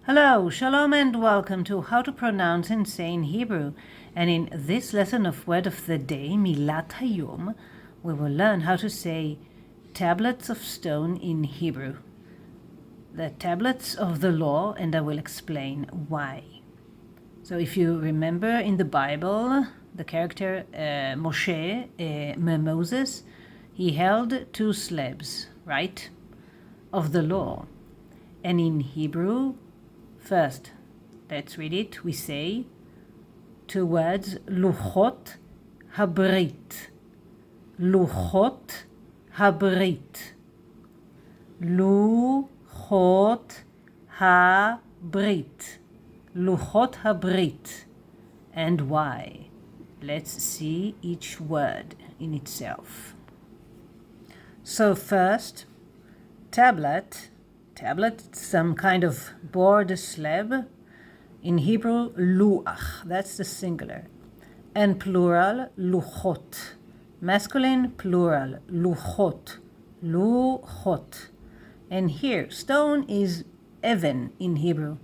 Hello, Shalom and welcome to How to Pronounce and Say in Hebrew. And in this lesson of Word of the Day, Milat Hayom, we will learn how to say tablets of stone in Hebrew. The tablets of the law, and I will explain why. So if you remember in the Bible, the character Moshe, Moses, he held two slabs, right, of the law. And in Hebrew, first, let's read it. We say two words, Luchot Habrit. Luchot Habrit. Luchot Habrit. Luchot Habrit. And why? Let's see each word in itself. So first, tablet, some kind of board slab. In Hebrew, luach, that's the singular. And plural, luchot. Masculine, plural, luchot. Luchot. And here, stone is even in Hebrew.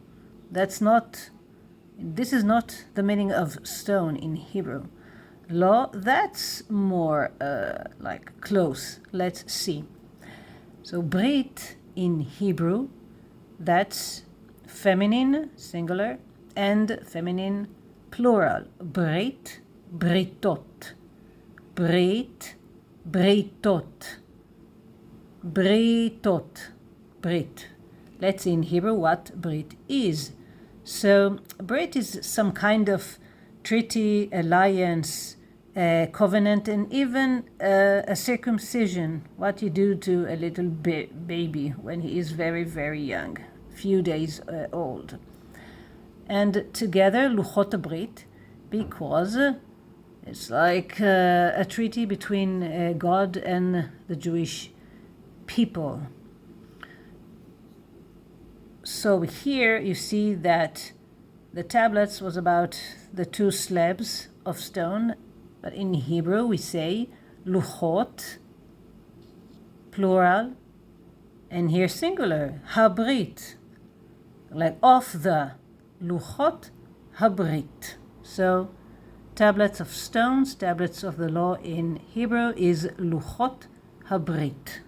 This is not the meaning of stone in Hebrew. Law, that's more like close. Let's see. So Brit in Hebrew, that's feminine, singular, and feminine, plural. Brit, Beritot. Brit, Beritot. Beritot. Brit. Let's see in Hebrew what Brit is. So Brit is some kind of treaty, alliance, covenant, and even a circumcision, what you do to a little baby when he is very, very young, few days old. And together, Luchot Brit, because it's like a treaty between God and the Jewish people. So here you see that the tablets was about the two slabs of stone, but in Hebrew we say luchot, plural, and here singular, habrit, like of the luchot habrit. So tablets of stones, tablets of the law in Hebrew is luchot habrit.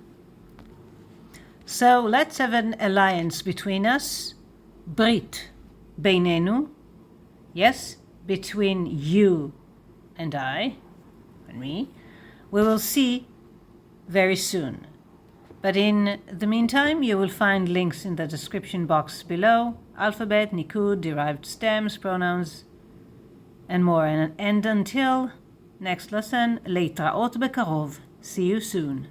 So let's have an alliance between us, Brit, Beinenu, yes, between you and I, and me. We will see very soon. But in the meantime, you will find links in the description box below, alphabet, Niqqud, derived stems, pronouns, and more. And until next lesson, להתראות בקרוב. See you soon.